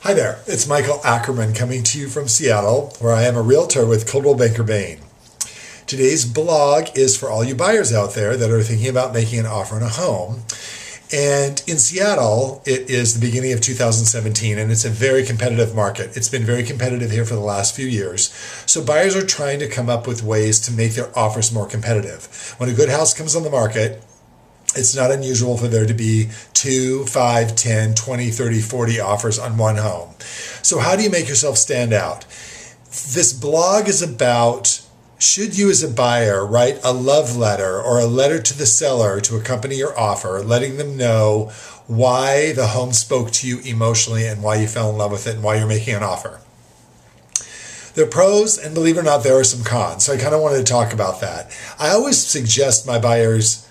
Hi there, it's Michael Ackerman coming to you from Seattle, where I am a realtor with Coldwell Banker Bain. Today's blog is for all you buyers out there that are thinking about making an offer on a home. And in Seattle, it is the beginning of 2017, and it's a very competitive market. It's been very competitive here for the last few years. So buyers are trying to come up with ways to make their offers more competitive. When a good house comes on the market, it's not unusual for there to be 2, 5, 10, 20, 30, 40 offers on one home. So how do you make yourself stand out? This blog is about, should you as a buyer write a love letter or a letter to the seller to accompany your offer, letting them know why the home spoke to you emotionally and why you fell in love with it and why you're making an offer? There are pros, and believe it or not, there are some cons. So I kind of wanted to talk about that. I always suggest my buyers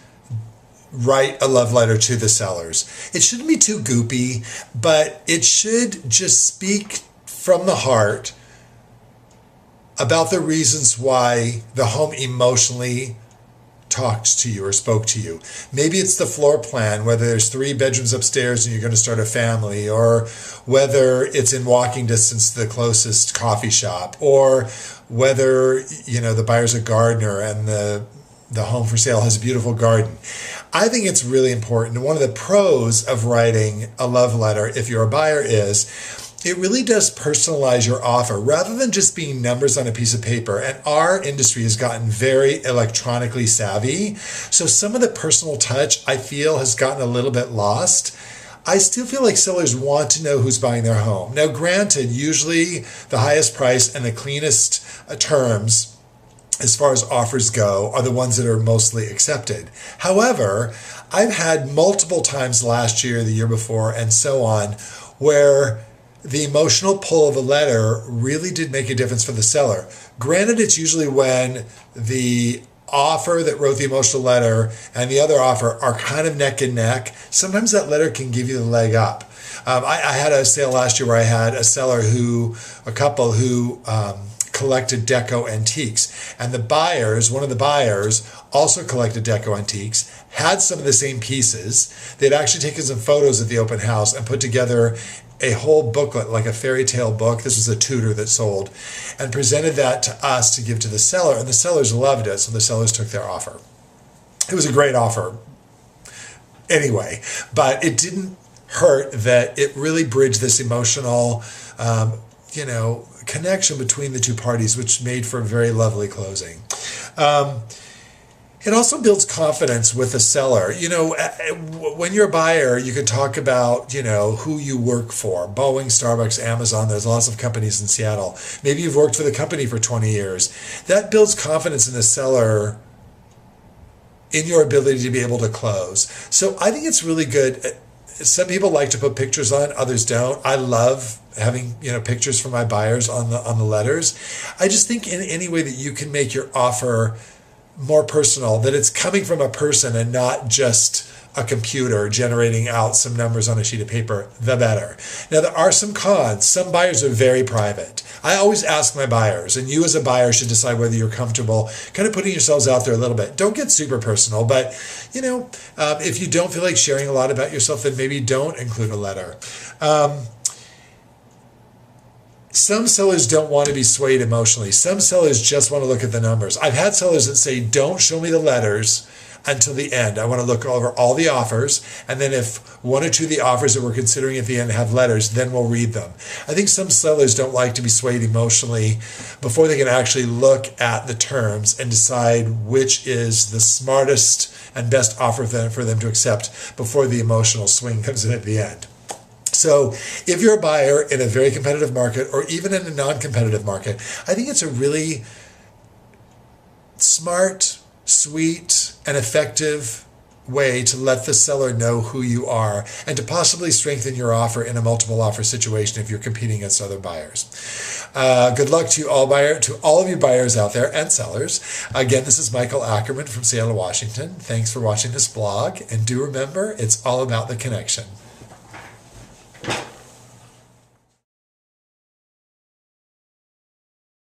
write a love letter to the sellers. It shouldn't be too goopy, but it should just speak from the heart about the reasons why the home emotionally talked to you or spoke to you. Maybe it's the floor plan, whether there's 3 bedrooms upstairs and you're going to start a family, or whether it's in walking distance to the closest coffee shop, or whether, the buyer's a gardener and the home for sale has a beautiful garden. I think it's really important. And one of the pros of writing a love letter, if you're a buyer, is it really does personalize your offer rather than just being numbers on a piece of paper. And our industry has gotten very electronically savvy. So some of the personal touch, I feel, has gotten a little bit lost. I still feel like sellers want to know who's buying their home. Now, granted, usually the highest price and the cleanest terms as far as offers go, are the ones that are mostly accepted. However, I've had multiple times last year, the year before, and so on, where the emotional pull of a letter really did make a difference for the seller. Granted, it's usually when the offer that wrote the emotional letter and the other offer are kind of neck and neck. Sometimes that letter can give you the leg up. I had a sale last year where I had a couple who collected deco antiques, and one of the buyers also collected deco antiques, had some of the same pieces. They'd actually taken some photos at the open house and put together a whole booklet, like a fairy tale book. This was a tutor that sold, and presented that to us to give to the seller, and the sellers loved it, so the sellers took their offer. It was a great offer anyway, but it didn't hurt that it really bridged this emotional connection between the two parties, which made for a very lovely closing. It also builds confidence with the seller. When you're a buyer, you can talk about, who you work for. Boeing, Starbucks, Amazon, there's lots of companies in Seattle. Maybe you've worked for the company for 20 years. That builds confidence in the seller in your ability to be able to close. So I think it's really good. Some people like to put pictures on, others don't. I love having pictures for my buyers on the letters. I just think in any way that you can make your offer more personal, that it's coming from a person and not just a computer generating out some numbers on a sheet of paper, the better. Now, there are some cons. Some buyers are very private. I always ask my buyers, and you as a buyer should decide whether you're comfortable kind of putting yourselves out there a little bit. Don't get super personal, but if you don't feel like sharing a lot about yourself, then maybe don't include a letter. Some sellers don't want to be swayed emotionally. Some sellers just want to look at the numbers. I've had sellers that say, don't show me the letters until the end. I want to look over all the offers, and then if 1 or 2 of the offers that we're considering at the end have letters, then we'll read them. I think some sellers don't like to be swayed emotionally before they can actually look at the terms and decide which is the smartest and best offer for them to accept before the emotional swing comes in at the end. So if you're a buyer in a very competitive market, or even in a non-competitive market, I think it's a really smart, sweet, and effective way to let the seller know who you are and to possibly strengthen your offer in a multiple offer situation if you're competing against other buyers. Good luck to all of you buyers out there and sellers. Again, this is Michael Ackerman from Seattle, Washington. Thanks for watching this blog, and do remember, it's all about the connection.